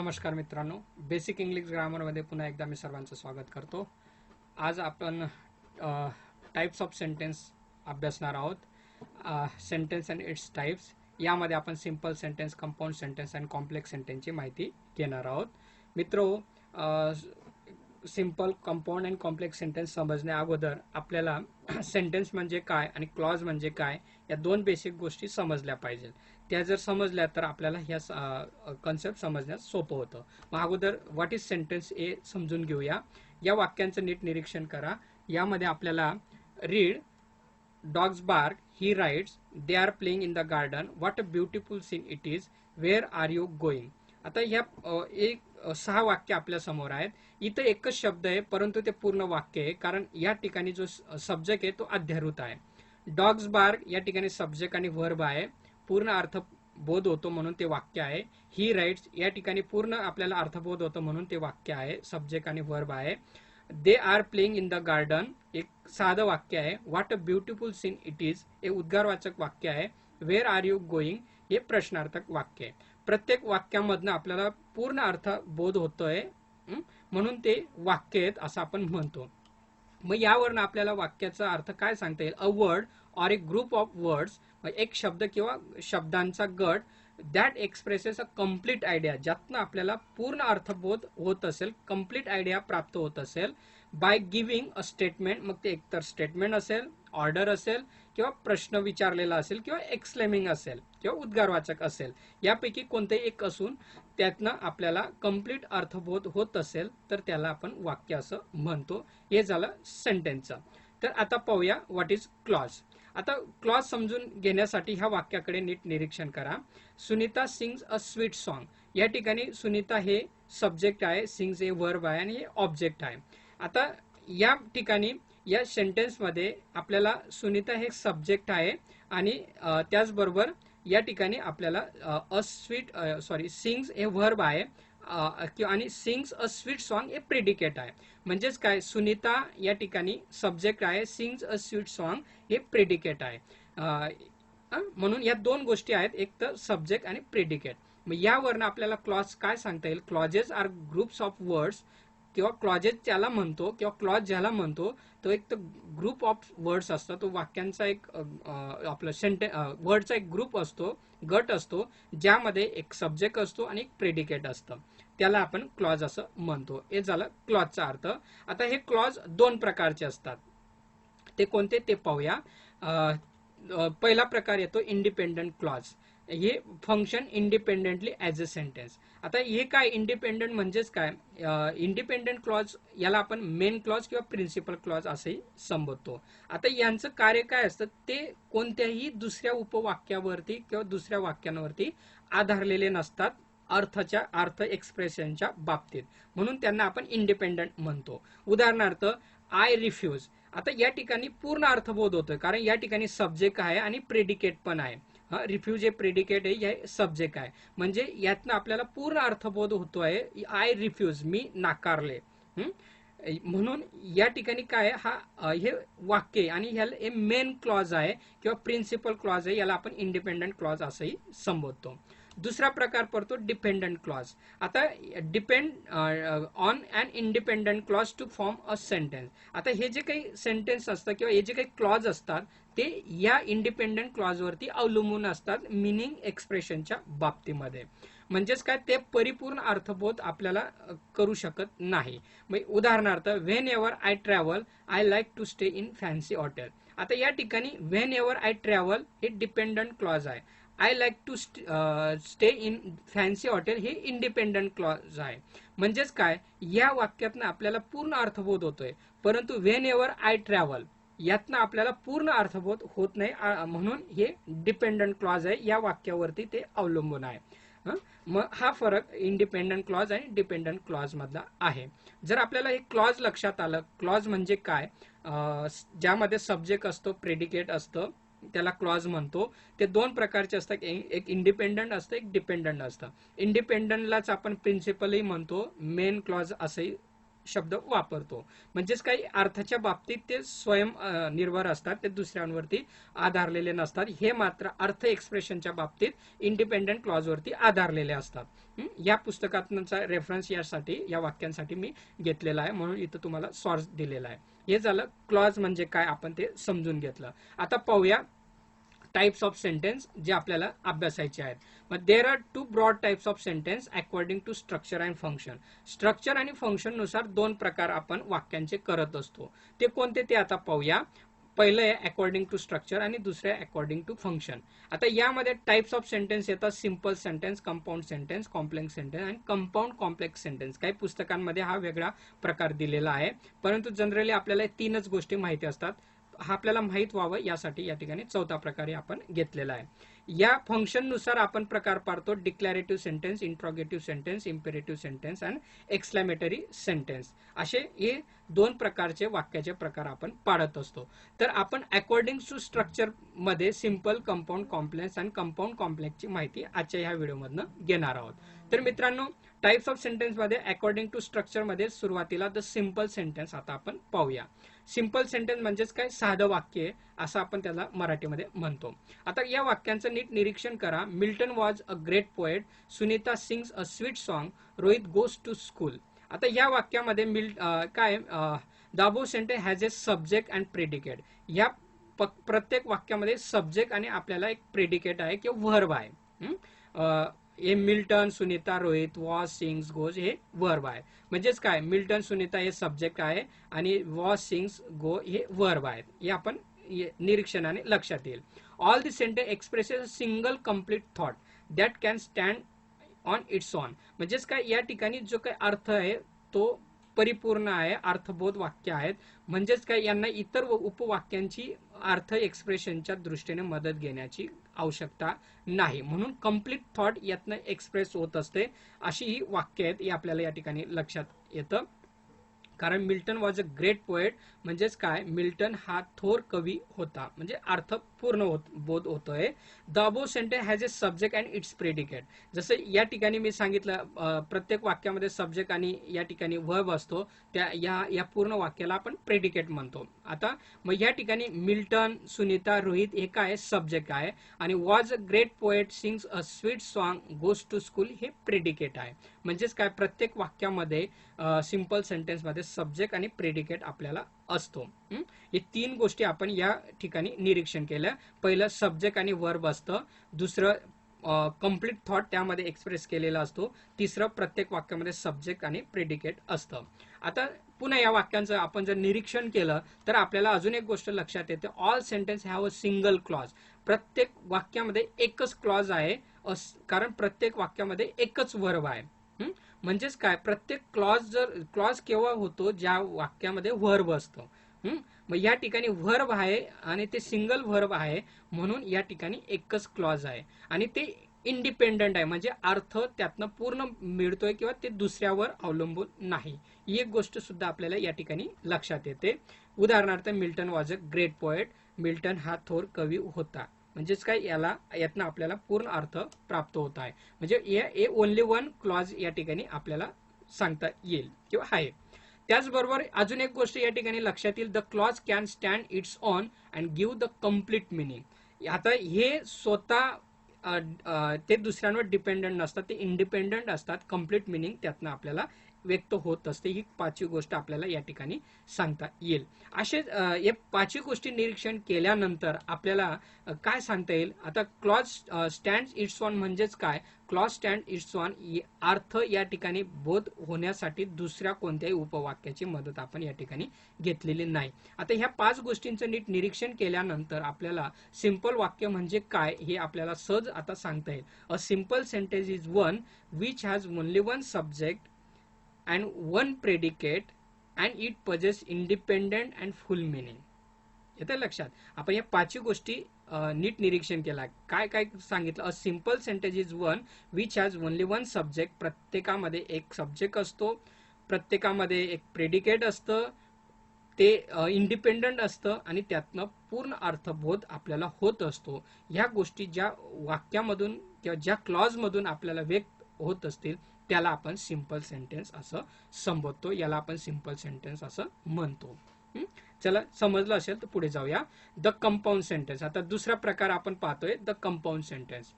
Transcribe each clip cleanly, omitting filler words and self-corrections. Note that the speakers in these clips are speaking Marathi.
नमस्कार मित्रांनो, बेसिक इंग्लिश ग्रामरमध्ये पुन्हा एकदा मी सर्वांचं स्वागत करतो. आज आपण टाइप्स ऑफ सेंटेन्स अभ्यासणार आहोत. सेंटेन्स अँड इट्स टाइप्स यामध्ये आपण simple sentence, compound sentence and complex सेंटेन्सची माहिती घेणार आहोत. मित्रो, simple, compound and complex sentence समजण्या अगोदर आपल्याला सेंटेन्स म्हणजे काय आणि क्लॉज म्हणजे काय या दोन बेसिक गोष्टी समजल्या पाहिजेत. त्या जर समजल्या तर आपल्याला ह्या कन्सेप्ट समजण्यास सोपं होतं. मग अगोदर व्हॉट इज सेंटेन्स हे समजून घेऊया. या वाक्यांचं नीट निरीक्षण करा. यामध्ये आपल्याला read, dogs bark, he rides, they are playing in the garden, what a beautiful scene it is, where are you going. आता ह्या एक 6 वाक्य आपल्या समोर आहेत. इथं एकच शब्द आहे परंतु ते पूर्ण वाक्य आहे, कारण या ठिकाणी जो सब्जेक्ट आहे तो अध्यारूत आहे. डॉग्स बार्क या ठिकाणी सब्जेक्ट आणि वर्ब आहे, पूर्ण अर्थबोध होतो म्हणून ते वाक्य आहे. ही राइट्स या ठिकाणी पूर्ण आपल्याला अर्थबोध होतो म्हणून ते वाक्य आहे, सब्जेक्ट आणि वर्ब आहे. दे are playing in the garden एक साधं वाक्य आहे. What a beautiful scene it is हे उद्गारवाचक वाक्य आहे. वेअर आर यू गोइंग हे प्रश्नार्थक वाक्य आहे. प्रत्येक वाक्यामधनं आपल्याला पूर्ण अर्थ बोध होतोय म्हणून ते वाक्य आहेत असं आपण म्हणतो. मग यावरनं आपल्याला वाक्याचा अर्थ काय सांगता येईल. A word or a group of words, एक शब्द किंवा शब्दांचा गट, that expresses a complete idea, ज्यातनं आपल्याला पूर्ण अर्थबोध होत असेल, कम्प्लीट आयडिया प्राप्त होत असेल, बाय गिव्हिंग अ स्टेटमेंट. मग ते एकतर स्टेटमेंट असेल, ऑर्डर असेल किंवा प्रश्न विचारलेला असेल किंवा एक्सक्लेमिंग असेल किंवा उद्गारवाचक असेल, यापैकी कोणतेही एक असून त्यातनं आपल्याला कम्प्लीट अर्थबोध होत असेल तर त्याला आपण वाक्य असं म्हणतो. हे झालं सेंटेन्सचं. तर आता पाहूया व्हॉट इज क्लॉज. आता क्लॉज समजून घेण्यासाठी ह्या वाक्याकडे नीट निरीक्षण करा. Sunita sings a sweet song. या ठिकाणी सुनीता हे सब्जेक्ट आहे, सिंग्स हे वर्ब आहे आणि हे ऑब्जेक्ट आहे. आता या ठिकाणी या सेंटेन्समध्ये आपल्याला सुनीता हे सब्जेक्ट आहे आणि त्याचबरोबर या ठिकाणी आपल्याला सिंग्स हे वर्ब आहे आणि सिंग्स अ स्वीट सॉन्ग हे प्रेडिकेट आहे. म्हणजेच काय, सुनीता या ठिकाणी सब्जेक्ट आहे, सिंग्स अ स्वीट सॉन्ग हे प्रेडिकेट आहे. म्हणून या दोन गोष्टी आहेत, एक तर सब्जेक्ट आणि प्रेडिकेट. मग यावरनं आपल्याला क्लॉज काय सांगता येईल. Clauses are groups of words, किंवा क्लॉजेस ज्याला म्हणतो किंवा क्लॉज ज्याला म्हणतो तो एक तर ग्रुप ऑफ वर्ड्स असतो, तो वाक्यांचा एक आपलं वर्डचा एक ग्रुप असतो, गट असतो, ज्यामध्ये एक सब्जेक्ट असतो आणि एक प्रेडिकेट असतं, त्याला आपण क्लॉज असं म्हणतो. हे झालं क्लॉजचा अर्थ. आता हे क्लॉज दोन प्रकारचे असतात. ते कोणते ते पाहूया. पहिला प्रकार येतो इंडिपेंडंट क्लॉज. हे function independently as a sentence. आता हे काय इंडिपेंडंट म्हणजेच काय, इंडिपेंडंट क्लॉज याला आपण मेन क्लॉज किंवा प्रिन्सिपल क्लॉज असंही संबोधतो. आता यांचं कार्य काय असतं, ते कोणत्याही दुसऱ्या उपवाक्यावरती किंवा दुसऱ्या वाक्यांवरती आधारलेले नसतात अर्थ एक्सप्रेशनच्या बाबतीत, म्हणून त्यांना आपण इंडिपेंडंट म्हणतो. उदाहरणार्थ आय रिफ्यूज. आता या ठिकाणी पूर्ण अर्थबोध होतोय, कारण या ठिकाणी सब्जेक्ट आहे आणि प्रेडिकेट पण आहे. रिफ्यूज हे प्रेडिकेट आहे, हे सब्जेक्ट आहे, म्हणजे यातनं आपल्याला पूर्ण अर्थबोध होतोय. आय रिफ्यूज, मी नाकारले. म्हणून या ठिकाणी काय हे वाक्य आहे आणि ह्याला हे मेन क्लॉज आहे किंवा प्रिन्सिपल क्लॉज आहे, याला आपण इंडिपेंडंट क्लॉज असंही संबोधतो. दुसरा प्रकार पडतो डिपेंडंट क्लॉज. आता depend on an independent clause to form a sentence. आता हे जे काही सेंटेन्स असतं किंवा हे जे काही क्लॉज असतात ते या इंडिपेंडंट क्लॉजवरती अवलंबून असतात मिनिंग एक्सप्रेशनच्या बाबतीमध्ये. म्हणजेच काय, ते परिपूर्ण अर्थबोध आपल्याला करू शकत नाही. उदाहरणार्थ whenever I travel I like to stay in fancy hotel. आता या ठिकाणी व्हेन एव्हर आय ट्रॅव्हल हे डिपेंडंट क्लॉज आहे. I like to stay in fancy hotel हे इंडिपेंडंट क्लॉज आहे. म्हणजेच काय, या वाक्यातनं आपल्याला पूर्ण अर्थबोध होतोय, परंतु व्हेन एव्हर आय ट्रॅव्हल यातनं आपल्याला पूर्ण अर्थबोध होत नाही, म्हणून हे डिपेंडंट क्लॉज आहे, या वाक्यावरती ते अवलंबून आहे. मग हा फरक इंडिपेंडंट क्लॉज आणि डिपेंडंट क्लॉज मधला आहे. जर आपल्याला हे क्लॉज लक्षात आलं, क्लॉज म्हणजे काय, ज्यामध्ये सब्जेक्ट असतो, प्रेडिकेट असतं, त्याला क्लॉज म्हणतो. ते दोन प्रकारचे असतात, एक इंडिपेंडंट असतं, एक डिपेंडंट असतं. इंडिपेंडंटलाच आपण प्रिन्सिपलही म्हणतो, मेन क्लॉज असंही शब्द वापरतो. म्हणजेच काही अर्थाच्या बाबतीत ते स्वयं निर्भर असतात, ते दुसऱ्यांवरती आधारलेले नसतात. हे मात्र अर्थ एक्सप्रेशनच्या बाबतीत इंडिपेंडंट क्लॉजवरती आधारलेले असतात. या पुस्तकाचा रेफरन्स यासाठी, या वाक्यांसाठी मी घेतलेला आहे, म्हणून इथं तुम्हाला सॉर्स दिलेला आहे. हे झालं क्लॉज म्हणजे काय, आपण ते समजून घेतलं. आता पाहूया टाइप्स ऑफ सेंटेन्स जे आपल्याला अभ्यासायचे आहेत. मग there are two broad types of sentence according to structure and function. Structure आणि फंक्शन नुसार दोन प्रकार आपण वाक्यांचे करत असतो. ते कोणते ते आता पाहूया. पहिलं आहे अकॉर्डिंग टू स्ट्रक्चर आणि दुसरं आहे अकॉर्डिंग टू फंक्शन. आता यामध्ये टाइप्स ऑफ सेंटेन्स येतात simple sentence, compound sentence, complex sentence आणि कंपाऊंड कॉम्प्लेक्स सेंटेन्स. काही पुस्तकांमध्ये हा वेगळा प्रकार दिलेला आहे, परंतु जनरली आपल्याला तीनच गोष्टी माहिती असतात. हा आपल्याला माहित व्हावं यासाठी या ठिकाणी चौथा प्रकारे आपण घेतलेला आहे. या फंक्शन नुसार आपण प्रकार पाडतो declarative sentence, interrogative sentence, imperative sentence आणि एक्सक्लेमेटरी सेंटेन्स. असे हे दोन प्रकारचे वाक्याचे प्रकार आपण पाडत असतो. तर आपण अकॉर्डिंग टू स्ट्रक्चर मध्ये सिंपल, कंपाऊंड, कॉम्प्लेक्स आणि कंपाऊंड कॉम्प्लेक्सची माहिती आजच्या ह्या व्हिडिओमधनं घेणार आहोत. तर मित्रांनो, टाइप्स ऑफ सेंटेन्स मध्ये अकॉर्डिंग टू स्ट्रक्चर मध्ये सुरुवातीला द सिंपल सेंटेन्स आता आपण पाहूया. सिंपल सेंटेन्स म्हणजेच काय, साधं वाक्य आहे असं आपण त्याला मराठीमध्ये म्हणतो. आता या वाक्यांचं नीट निरीक्षण करा. Milton was a great poet, Sunita sings a sweet song, Rohit goes to school. आता या वाक्यामध्ये काय the above sentence has a subject and predicate. या प्रत्येक वाक्यामध्ये सब्जेक्ट आणि आपल्याला एक प्रेडिकेट आहे किंवा वर्ब आहे. हे Milton, Sunita, Rohit, was, sings, goes हे वर्ब आहे. म्हणजेच काय, मिल्टन, सुनीता हे सब्जेक्ट आहे आणि वॉज, सिंग्स, गो हे वर्ब आहेत. हे आपण निरीक्षणाने लक्षात येईल. All the sentence expresses a single complete thought that can stand on it's on. म्हणजेच काय, या ठिकाणी जो काही अर्थ आहे तो परिपूर्ण आहे, अर्थबोध वाक्य आहेत. म्हणजेच काय, यांना इतर उपवाक्यांची अर्थ एक्सप्रेशनच्या दृष्टीने मदत घेण्याची आवश्यकता नाही. म्हणून कम्प्लीट थॉट यातनं एक्सप्रेस होत असते. अशी ही वाक्य आहेत, हे आपल्याला या ठिकाणी लक्षात येतं. कारण Milton was a great poet म्हणजेच काय, मिल्टन हा थोर कवी होता, म्हणजे अर्थ पूर्ण बोध होतोय. The above sentence has a subject and it's predicate. जसं या ठिकाणी मी सांगितलं, प्रत्येक वाक्यामध्ये सब्जेक्ट आणि या ठिकाणी वर्ब असतो. त्या या पूर्ण वाक्याला आपण प्रेडिकेट म्हणतो. आता मग या ठिकाणी मिल्टन, सुनीता, रोहित हे काय सब्जेक्ट आहे आणि was a great poet, sings a sweet song, goes to school हे प्रेडिकेट आहे. म्हणजेच काय, प्रत्येक वाक्यामध्ये सिंपल सेंटेन्स मध्ये सब्जेक्ट आणि प्रेडिकेट आपल्याला असतो. हे तीन गोष्टी आपण या ठिकाणी निरीक्षण केलं. पहिलं सब्जेक्ट आणि वर्ब असतं, दुसरं कम्प्लीट थॉट त्यामध्ये एक्सप्रेस केलेला असतो, तिसरं प्रत्येक वाक्यामध्ये सब्जेक्ट आणि प्रेडिकेट असतं. आता पुन्हा या वाक्यांचं आपण जर निरीक्षण केलं तर आपल्याला अजून एक गोष्ट लक्षात येते. All sentence have a single clause. प्रत्येक वाक्यामध्ये एकच क्लॉज आहे, कारण प्रत्येक वाक्यामध्ये एकच वर्ब आहे. म्हणजेच काय, प्रत्येक क्लॉज केव्हा होतो, ज्या वाक्यामध्ये वर्ब असतो. मग या ठिकाणी वर्ब आहे आणि ते सिंगल वर्ब आहे, म्हणून या ठिकाणी एकच क्लॉज आहे आणि ते इंडिपेंडंट आहे. म्हणजे अर्थ त्यातनं पूर्ण मिळतोय किंवा ते दुसऱ्यावर अवलंबून नाही. ही एक गोष्ट सुद्धा आपल्याला या ठिकाणी लक्षात येते. उदाहरणार्थ, Milton was a great poet. Milton हा थोर कवी होता. म्हणजेच काय, यातनं आपल्याला पूर्ण अर्थ प्राप्त होत आहे. म्हणजे ओनली वन क्लॉज या ठिकाणी आपल्याला सांगता येईल किंवा आहे. त्याचबरोबर अजून एक गोष्ट या ठिकाणी लक्षात येईल. The clause can stand it's on and give the complete meaning. आता हे स्वतः ते दुसऱ्यांवर डिपेंडंट नसतात, ते इंडिपेंडंट असतात. कम्प्लीट मिनिंग त्यातनं आपल्याला व्यक्त होत असते. ही पाचवी गोष्ट आपल्याला या ठिकाणी सांगता येईल. असे हे पाचवी गोष्टी निरीक्षण केल्यानंतर आपल्याला काय सांगता येईल. आता क्लॉज स्टँड इट्स ऑन म्हणजेच काय, clause stand it's on earth या ठिकाणी बोध होण्यासाठी दुसऱ्या कोणत्याही उपवाक्याची मदत आपण या ठिकाणी घेतलेली नाही. आता ह्या पाच गोष्टींचं नीट निरीक्षण केल्यानंतर आपल्याला सिंपल वाक्य म्हणजे काय हे आपल्याला सहज आता सांगता येईल. A simple sentence is one which has only one subject and one predicate and it possess independent and full meaning. येतं लक्षात. आपण या पाचही गोष्टी नीट निरीक्षण केला. काय काय सांगितलं. A simple sentence is one which has only one subject. प्रत्येकामध्ये एक सब्जेक्ट असतो, प्रत्येकामध्ये एक प्रेडिकेट असतं, ते इंडिपेंडंट असतं आणि त्यातनं पूर्ण अर्थबोध आपल्याला होत असतो. ह्या गोष्टी ज्या वाक्यामधून किंवा ज्या क्लॉजमधून आपल्याला व्यक्त होत असतील त्याला आपण सिंपल सेंटेन्स असं संबोधतो, याला आपण सिंपल सेंटेन्स असं म्हणतो. चला, समजलं असेल तर पुढे जाऊया. The compound sentence. आता दुसरा प्रकार आपण पाहतोय, द कंपाऊंड सेंटेन्स.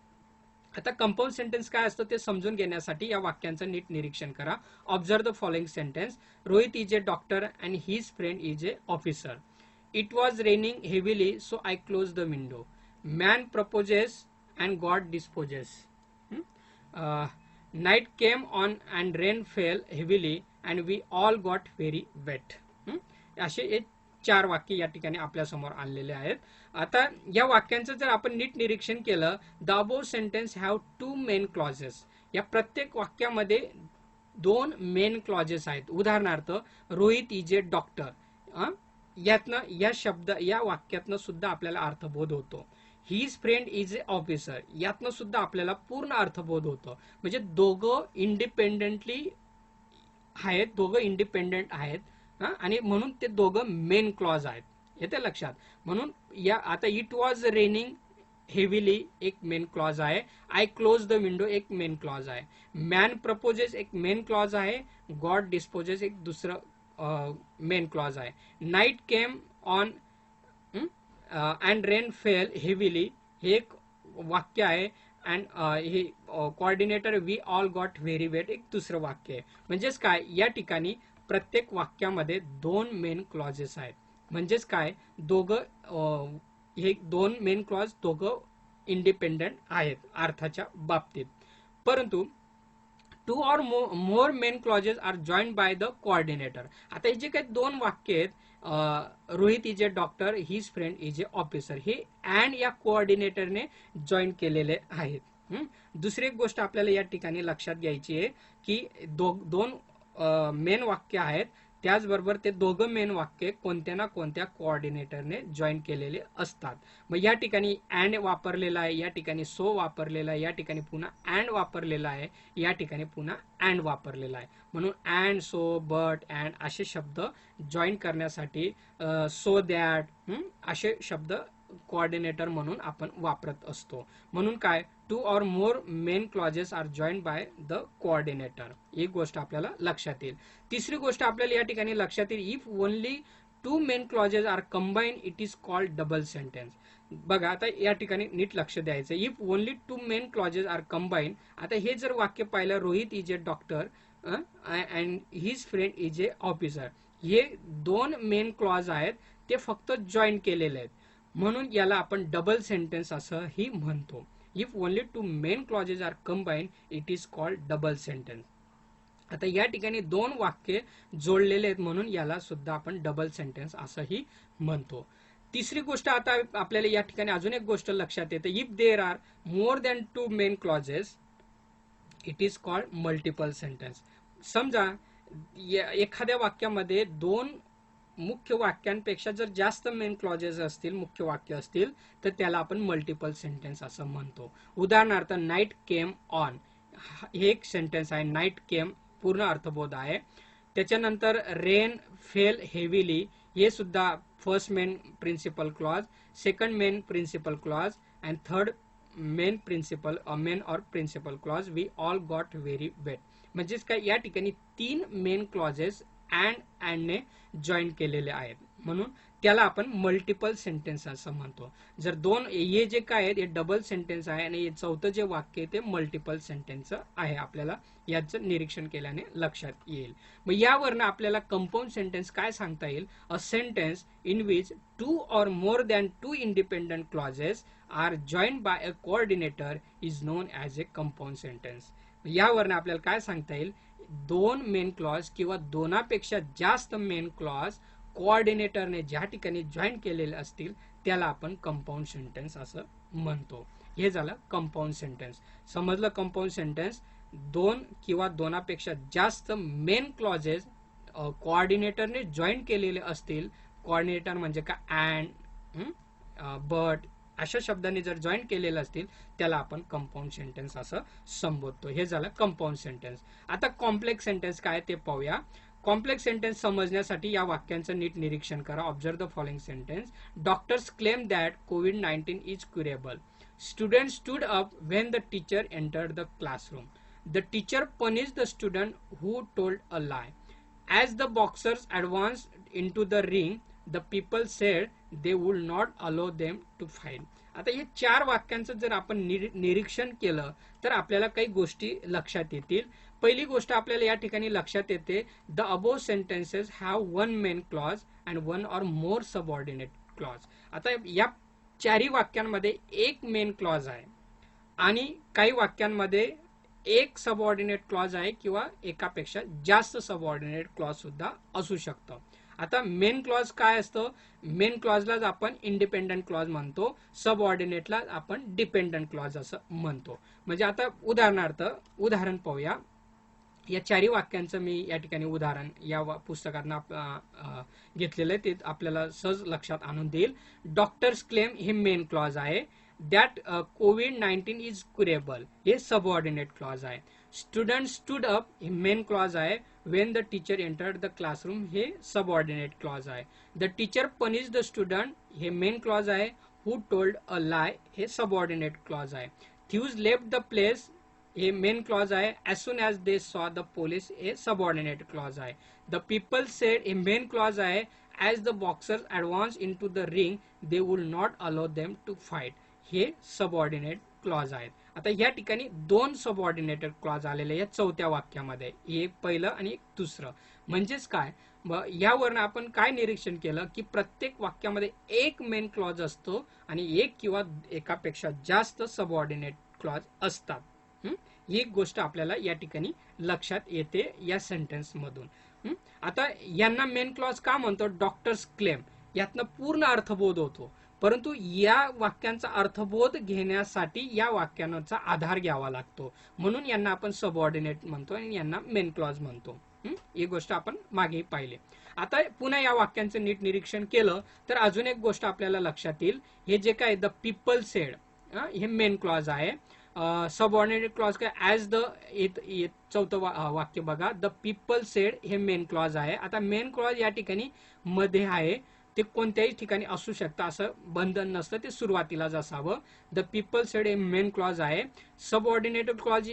आता कंपाऊंड सेंटेन्स काय असतं ते समजून घेण्यासाठी या वाक्यांचं नीट निरीक्षण करा. Observe the following sentence. Rohit is a doctor and his friend is a officer. It was raining heavily so I close the window. Man proposes and God disposes. Night came on and rain fell heavily and we all got very wet. असे 4 वाक्य या ठिकाणी आपल्या समोर आणलेले आहेत. आता या वाक्यांचं जर आपण नीट निरीक्षण केलं, the above sentence have 2 main clauses. या प्रत्येक वाक्यामध्ये 2 मेन क्लॉजेस आहेत. उदाहरणार्थ, रोहित इज ए डॉक्टर. यातनं या वाक्यातनं सुद्धा आपल्याला अर्थबोध होतो. His friend is a officer, यातनं सुद्धा आपल्याला पूर्ण अर्थबोध होतो. म्हणजे दोघं इंडिपेंडेंटली आहेत, दोघं इंडिपेंडेंट आहेत, आणि म्हणून ते दोघं मेन क्लॉज आहेत. येते लक्षात. म्हणून या आता इट वॉज रेनिंग हेवीली एक मेन क्लॉज आहे. आय क्लोज द विंडो एक मेन क्लॉज आहे. मॅन प्रपोजेस एक मेन क्लॉज आहे. गॉड डिस्पोजेस एक दुसरं मेन क्लॉज आहे. Night came on and rain fell heavily हे एक वाक्य आहे. अँड हे coordinator we all got very wet एक दुसरं वाक्य आहे. म्हणजेच काय, या ठिकाणी प्रत्येक वाक्यामध्ये 2 मेन क्लॉजेस आहेत. म्हणजेच काय, दोघं हे 2 मेन क्लॉज दोघं इंडिपेंडेंट आहेत अर्थाच्या बाबतीत. परंतु 2 or more main clauses are joined by the coordinator. आता हे जे काही 2 वाक्य आहेत, Rohit is a doctor, his friend is a officer, हे अँड या कोऑर्डिनेटरने जॉईन केलेले आहेत. दुसरी एक गोष्ट आपल्याला या ठिकाणी लक्षात घ्यायची आहे की 2 मेन वाक्य आहेत, त्याचबरोबर ते दोघं मेन वाक्य कोणत्या ना कोणत्या कोऑर्डिनेटरने जॉईन केलेले असतात. मग या ठिकाणी अँड वापरलेला आहे, या ठिकाणी सो वापरलेला आहे, या ठिकाणी पुन्हा अँड वापरलेला आहे, या ठिकाणी पुन्हा अँड वापरलेला आहे. म्हणून अँड, सो, बट, अँड असे शब्द जॉईन करण्यासाठी सो दॅट असे शब्द कोऑर्डिनेटर म्हणून आपण वापरत असतो. म्हणून काय, 2 or more main clauses are joined by the coordinator. एक गोष्ट आपल्याला लक्षात येईल. तिसरी गोष्ट आपल्याला या ठिकाणी लक्षात येईल, if only 2 main clauses are combine it is called double sentence. बघा, आता या ठिकाणी नीट लक्ष द्यायचं. If only 2 main clauses are combine. आता हे जर वाक्य पाहिलं, Rohit is a doctor and his friend is a officer, हे 2 मेन क्लॉज आहेत, ते फक्त जॉईन केलेले आहेत. म्हणून याला आपण डबल सेंटेन्स असंही म्हणतो. If only 2 main clauses are combine it is called double sentence. आता या ठिकाणी 2 वाक्य जोडलेले आहेत म्हणून याला सुद्धा आपण डबल सेंटेन्स असंही म्हणतो. तिसरी गोष्ट आता आपल्याला या ठिकाणी अजून एक गोष्ट लक्षात येते. If there are more than 2 main clauses it is called multiple sentence. समजा एखाद्या वाक्यामध्ये 2 मुख्य वाक्यांपेक्षा जर जास्त मेन क्लॉजेस असतील, मुख्य वाक्य असतील, तर त्याला आपण मल्टिपल सेंटेन्स असं म्हणतो. उदाहरणार्थ, नाईट केम ऑन हे एक सेंटेन्स आहे. नाईट केम पूर्ण अर्थबोध आहे. त्याच्यानंतर रेन फेल हेवीली हे सुद्धा first main principal clause, second main principal clause and third main और principal clause we all got very wet. म्हणजेच काय, या ठिकाणी 3 मेन क्लॉजेस अँड ने जॉईन केलेले आहेत म्हणून त्याला आपण मल्टिपल सेंटेन्स असं म्हणतो. जर 2 हे जे काय आहेत हे डबल सेंटेन्स आहे आणि चौथं जे वाक्य आहे ते मल्टिपल सेंटेन्स आहे. आपल्याला याचं निरीक्षण केल्याने लक्षात येईल. मग यावरनं आपल्याला कंपाऊंड सेंटेन्स काय सांगता येईल, a sentence in which 2 or more than 2 independent clauses are joined by a coordinator is known as a compound sentence. यावरनं आपल्याला काय सांगता येईल, 2 मेन क्लॉज किंवा 2पेक्षा जास्त मेन क्लॉज कोऑर्डिनेटरने ज्या ठिकाणी जॉईन केलेले असतील त्याला आपण कंपाऊंड सेंटेन्स असं म्हणतो. हे झालं कंपाऊंड सेंटेन्स. समजलं कंपाऊंड सेंटेन्स, 2 किंवा 2पेक्षा जास्त मेन क्लॉजेस कोऑर्डिनेटरने जॉईन केलेले असतील. कोऑर्डिनेटर म्हणजे का, अँड, बट अशा शब्दांनी जर जॉईन केलेले असतील त्याला आपण कंपाऊंड सेंटेन्स असं संबोधतो. हे झालं कंपाऊंड सेंटेन्स. आता कॉम्प्लेक्स सेंटेन्स काय ते पाहूया. कॉम्प्लेक्स सेंटेन्स समजण्यासाठी या वाक्यांचं नीट निरीक्षण करा. Observe the following sentence. Doctors claim that COVID-19 is curable. Student stood up when the teacher entered the classroom. The teacher punish the student who told a lie. As the boxers advanced into the ring the people said they would not allow them to fight. आता हे 4 वाक्यांचं जर आपण निरीक्षण केलं तर आपल्याला काही गोष्टी लक्षात येतील. पहिली गोष्ट आपल्याला या ठिकाणी लक्षात येते, the above sentences have one main clause and one or more subordinate clause. आता या 4ही वाक्यांमध्ये एक मेन क्लॉज आहे आणि काही वाक्यांमध्ये एक सबऑर्डिनेट क्लॉज आहे किंवा एकापेक्षा जास्त सबऑर्डिनेट क्लॉज सुद्धा असू शकतं. आता मेन क्लॉज काय असतं? मेन क्लॉजलाच आपण इंडिपेंडंट क्लॉज म्हणतो, सबऑर्डिनेटला आपण डिपेंडंट क्लॉज असं म्हणतो. म्हणजे आता उदाहरण पाहूया. या 4ही वाक्यांचं मी या ठिकाणी उदाहरण या पुस्तकातनं घेतलेलं आहे, ते आपल्याला सहज लक्षात आणून देईल. डॉक्टर्स क्लेम हे मेन क्लॉज आहे. दॅट COVID-19 इज क्युरेबल हे सबऑर्डिनेट क्लॉज आहे. स्टुडंट स्टूड अप हे मेन क्लॉज आहे. Wien the teacher entered the classroom हे सबऑर्डिनेट क्लॉज आहे. The teacher punish the student हे मेन क्लॉज आहे. हू टोल्ड अ लाय हे सबऑर्डिनेट क्लॉज आहे. थ्यूज लेफ्ट द प्लेस हे मेन क्लॉज आहे. As soon as they saw the police हे सबऑर्डिनेट क्लॉज आहे. द पीपल सेड हे मेन क्लॉज आहे. As the boxers advance into the ring they would not allow them to fight हे सबऑर्डिनेट क्लॉज आहेत. आता या ठिकाणी 2 सबऑर्डिनेटेड क्लॉज आलेले या 4थ्या वाक्यामध्ये, एक पहिलं आणि एक दुसरं. म्हणजेच काय, यावरून आपण काय निरीक्षण केलं की प्रत्येक वाक्यामध्ये एक मेन क्लॉज असतो आणि एक किंवा एकापेक्षा जास्त सबऑर्डिनेट क्लॉज असतात. ही एक गोष्ट आपल्याला या ठिकाणी लक्षात येते या सेंटेन्स मधून. आता यांना मेन क्लॉज का म्हणतो? डॉक्टर्स क्लेम यातनं पूर्ण अर्थबोध होतो, परंतु या वाक्यांचा अर्थबोध घेण्यासाठी या वाक्यांचा आधार घ्यावा लागतो, म्हणून यांना आपण सबऑर्डिनेट म्हणतो आणि यांना मेन क्लॉज म्हणतो. ही गोष्ट आपण मागे पाहिली. आता पुन्हा या वाक्यांचं नीट निरीक्षण केलं तर अजून एक गोष्ट आपल्याला लक्षात येईल. हे जे काय द पीपल सेड हे मेन क्लॉज आहे. सबऑर्डिनेट क्लॉज काय? ॲज द 4थं वाक्य बघा, द पीपल सेड हे मेन क्लॉज आहे. आता मेन क्लॉज या ठिकाणी मध्ये आहे, ते कोणत्याही ठिकाणी असू शकतं, असं बंधन नसतं, ते सुरुवातीलाच असावं. द पीपल सेड हे मेन क्लॉज आहे. सबऑर्डिनेटेड क्लॉज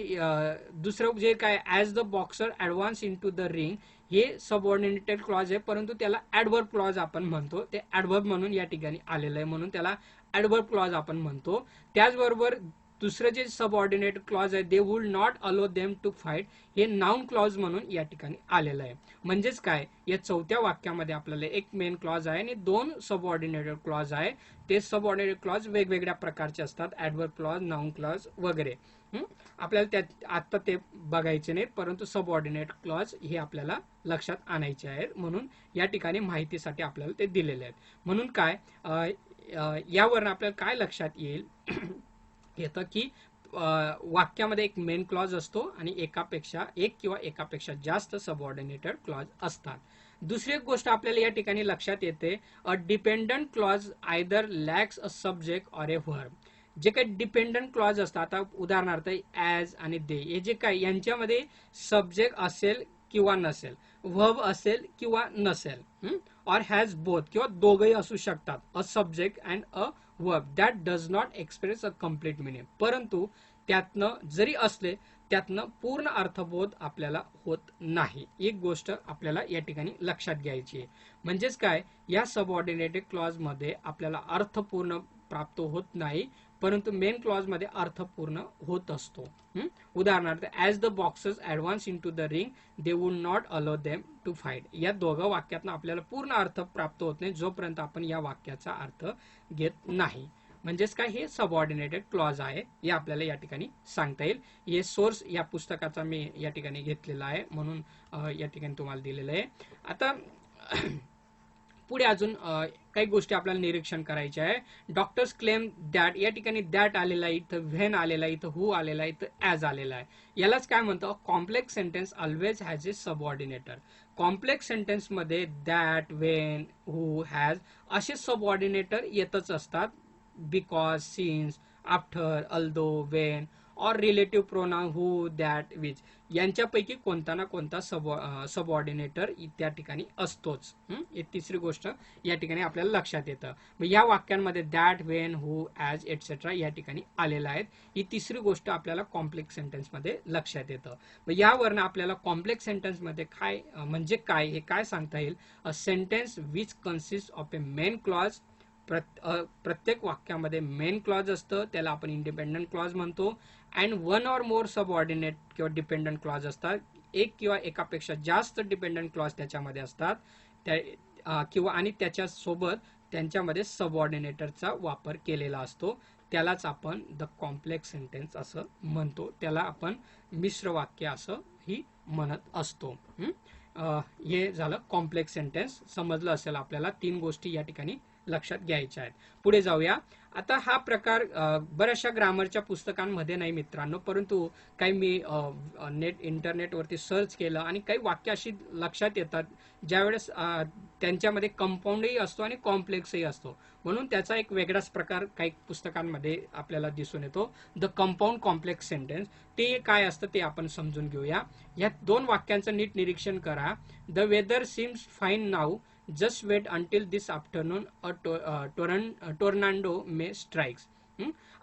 दुसरं जे काय, as the boxer advance into the ring हे सबऑर्डिनेटेड क्लॉज आहे, परंतु त्याला ॲडव्हर्ब क्लॉज आपण म्हणतो. ते ॲडव्हर्ब म्हणून या ठिकाणी आलेलं आहे, म्हणून त्याला ॲडव्हर्ब क्लॉज आपण म्हणतो. त्याचबरोबर दुसरं जे सबऑर्डिनेट क्लॉज आहे, दे would not allow them to fight हे नाउन क्लॉज म्हणून या ठिकाणी आलेलं आहे. म्हणजेच काय, या 4थ्या वाक्यामध्ये आपल्याला एक मेन क्लॉज आहे आणि 2 सबऑर्डिनेटेड क्लॉज आहे. ते सबऑर्डिनेट क्लॉज वेगवेगळ्या प्रकारचे असतात, ॲडव्हर्ब क्लॉज, नाउन क्लॉज वगैरे. आपल्याला त्यात आता ते बघायचे नाहीत, परंतु सबऑर्डिनेट क्लॉज हे आपल्याला लक्षात आणायचे आहेत, म्हणून या ठिकाणी माहितीसाठी आपल्याला ते दिलेले आहेत. म्हणून काय, यावरून आपल्याला काय लक्षात येतं की वाक्यामध्ये एक मेन क्लॉज असतो आणि एक किंवा एकापेक्षा जास्त सबऑर्डिनेटेड क्लॉज असतात. दुसरी एक गोष्ट आपल्याला या ठिकाणी लक्षात येते, a dependent clause either lacks a subject or a verb. जे काही डिपेंडंट क्लॉज असतात, आता उदाहरणार्थ ॲज आणि दे, हे जे काही यांच्यामध्ये सब्जेक्ट असेल किंवा नसेल, व्हर्ब असेल किंवा नसेल, ऑर हॅज बोथ किंवा दोघंही असू शकतात, a subject and a verb that does not express a complete meaning. परंतु त्यातनं जरी असले, त्यातनं पूर्ण अर्थबोध आपल्याला होत नाही. एक गोष्ट आपल्याला या ठिकाणी लक्षात घ्यायची आहे. म्हणजेच काय, या सबऑर्डिनेटेड क्लॉज मध्ये आपल्याला अर्थपूर्ण प्राप्त होत नाही, परंतु मेन क्लॉज मध्ये अर्थपूर्ण होत असतो. उदाहरणार्थ, as the boxers advance into the ring they would not allow them to fight. या दोघं वाक्यातनं आपल्याला पूर्ण अर्थ प्राप्त होत नाही जोपर्यंत आपण या वाक्याचा अर्थ घेत नाही. म्हणजेच काय, हे सबऑर्डिनेटेड क्लॉज आहे, हे आपल्याला या ठिकाणी सांगता येईल. हे सोर्स या पुस्तकाचा मी या ठिकाणी घेतलेला आहे, म्हणून या ठिकाणी तुम्हाला दिलेलं आहे. आता पुढे अजून काही गोष्टी आपल्याला निरीक्षण करायच्या आहे. डॉक्टर्स क्लेम दॅट, या ठिकाणी दॅट आलेला आहे, इथं व्हेन आलेला आहे, इथं हू आलेला आहे, इथं ॲज आलेला आहे. यालाच काय म्हणतो, complex sentence always has a subordinator. Complex sentence मध्ये दॅट, व्हेन, हू, हॅज असे सबऑर्डिनेटर येतच असतात. Because, since, after, although, when और relative pronoun who, that, which यांच्यापैकी कोणता ना कोणता सबऑर्डिनेटर त्या ठिकाणी असतोच. ही तिसरी गोष्ट या ठिकाणी आपल्याला लक्षात येतं. मग या वाक्यांमध्ये that, when, who, as etcetera या ठिकाणी आलेलं आहेत. ही तिसरी गोष्ट आपल्याला कॉम्प्लेक्स सेंटेन्समध्ये लक्षात येतं. मग यावरनं आपल्याला कॉम्प्लेक्स सेंटेन्समध्ये काय म्हणजे काय हे काय सांगता येईल. A sentence which consist of A main clause. प्रत्येक वाक्यामध्ये मेन क्लॉज असतं, त्याला आपण इंडिपेंडंट क्लॉज म्हणतो. And one or more subordinate किंवा डिपेंडंट क्लॉज असतात. एक किंवा एकापेक्षा जास्त डिपेंडंट क्लॉज त्याच्यामध्ये असतात किंवा आणि त्याच्या सोबत त्यांच्यामध्ये सबऑर्डिनेटरचा वापर केलेला असतो. त्यालाच आपण द कॉम्प्लेक्स सेंटेन्स असं म्हणतो. त्याला आपण मिश्र वाक्य असं ही म्हणत असतो. हे झालं कॉम्प्लेक्स सेंटेन्स. समजलं असेल आपल्याला. 3 गोष्टी या ठिकाणी लक्षात घ्यायच्या आहेत. पुढे जाऊया. आता हा प्रकार बऱ्याचशा ग्रामरच्या पुस्तकांमध्ये नाही मित्रांनो, परंतु काही मी इंटरनेटवरती सर्च केलं आणि काही वाक्य अशी लक्षात येतात ज्यावेळेस त्यांच्यामध्ये कंपाऊंडही असतो आणि कॉम्प्लेक्सही असतो. म्हणून त्याचा एक वेगळाच प्रकार काही पुस्तकांमध्ये आपल्याला दिसून येतो, द कंपाऊंड कॉम्प्लेक्स सेंटेन्स. ते काय असतं ते आपण समजून घेऊया. या 2 वाक्यांचं नीट निरीक्षण करा. The weather seems fine now, just wait until this afternoon a tornado may strike.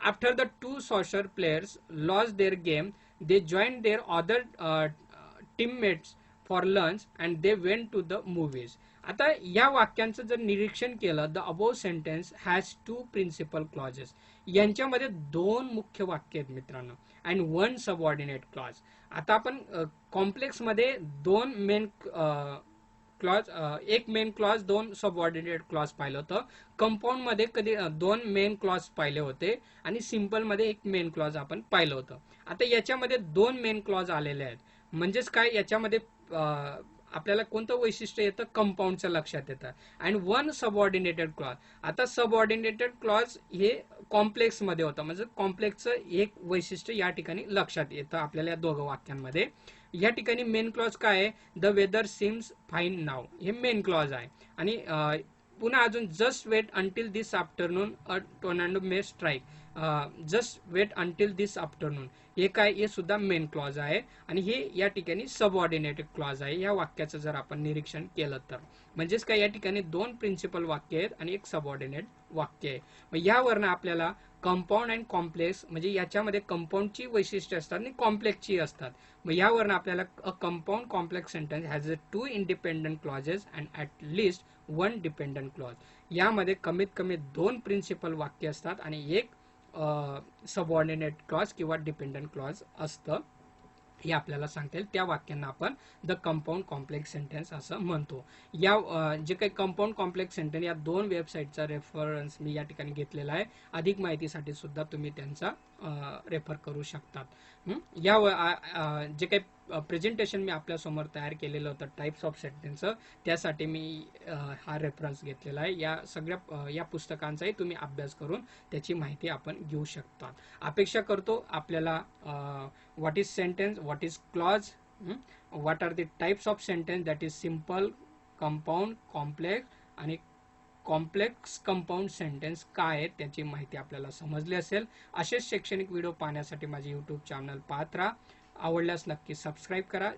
After the 2 soccer players lost their game, they joined their other teammates for lunch and they went to the movies. आता या वाक्यांचं जर निरीक्षण केलं, the above sentence has 2 principal clauses. यांच्यामध्ये 2 मुख्य वाक्य आहेत मित्रांनो, अँड 1 सबऑर्डिनेट क्लॉज. आता आपण कॉम्प्लेक्स मध्ये 2 मेन क्लॉज, एक मेन क्लॉज 2 सबऑर्डिनेट क्लॉज पाहिलं होतं. कंपाऊंड मध्ये कधी 2 मेन क्लॉज पाहिले होते आणि सिंपल मध्ये एक मेन क्लॉज आपण पाहिलं होतं. आता याच्यामध्ये 2 मेन क्लॉज आलेले आहेत. म्हणजेच काय, याच्यामध्ये आपल्याला कोणतं वैशिष्ट्य येतं, कंपाऊंडचं लक्षात येतं. And 1 subordinated clause. आता सबऑर्डिनेटेड क्लॉज हे कॉम्प्लेक्स मध्ये होतं. म्हणजे कॉम्प्लेक्सचं एक वैशिष्ट्य या ठिकाणी लक्षात येतं आपल्याला या 2 वाक्यांमध्ये. या ठिकाणी मेन क्लॉज काय आहे, द वेदर सीम्स फाईन नाव, हे मेन क्लॉज आहे. आणि पुन्हा अजून जस्ट वेट अंटिल दिस आफ्टरनून अ टोर्नाडो मे स्ट्राईक, जस्ट वेट अंटिल दिस आफ्टरनून हे काय, हे सुद्धा मेन क्लॉज आहे. आणि हे या ठिकाणी सबऑर्डिनेटेड क्लॉज आहे या वाक्याचं जर आपण निरीक्षण केलं तर. म्हणजेच काय, या ठिकाणी 2 प्रिन्सिपल वाक्य आहेत आणि एक सबऑर्डिनेट वाक्य आहे. मग यावरनं आपल्याला कंपाऊंड अँड कॉम्प्लेक्स, म्हणजे याच्यामध्ये कंपाऊंडची वैशिष्ट्ये असतात आणि कॉम्प्लेक्सची असतात. मग यावरनं आपल्याला a compound complex sentence has 2 independent clauses and at least 1 dependent clause. यामध्ये कमीत कमी 2 प्रिन्सिपल वाक्य असतात आणि एक सबऑर्डिनेट क्लॉज किंवा डिपेंडंट क्लॉज असतं. हे आपल्याला सांगता येईल. त्या वाक्यांना आपण द कंपाऊंड कॉम्प्लेक्स सेंटेन्स असं म्हणतो. या जे काही कंपाऊंड कॉम्प्लेक्स सेंटेन्स या 2 वेबसाईटचा रेफरन्स मी या ठिकाणी घेतलेला आहे. अधिक माहितीसाठी सुद्धा तुम्ही त्यांचा रेफर करू शकतात. या जे काही प्रेझेंटेशन मी आपल्यासमोर तयार केलेलं होतं टाइप्स ऑफ सेंटेन्सचं, त्यासाठी मी हा रेफरन्स घेतलेला आहे. या सगळ्या या पुस्तकांचाही तुम्ही अभ्यास करून त्याची माहिती आपण घेऊ शकता. अपेक्षा करतो आपल्याला what is sentence, what is clause, what are the types of sentence, that is simple, compound, complex आणि कॉम्प्लेक्स कंपाऊंड सेंटेन्स काय आहे त्याची माहिती आपल्याला समजली असेल. असेच शैक्षणिक व्हिडिओ पाहण्यासाठी माझे YouTube चॅनल पाहत राहा. आवडल्यास नक्की सबस्क्राईब करा.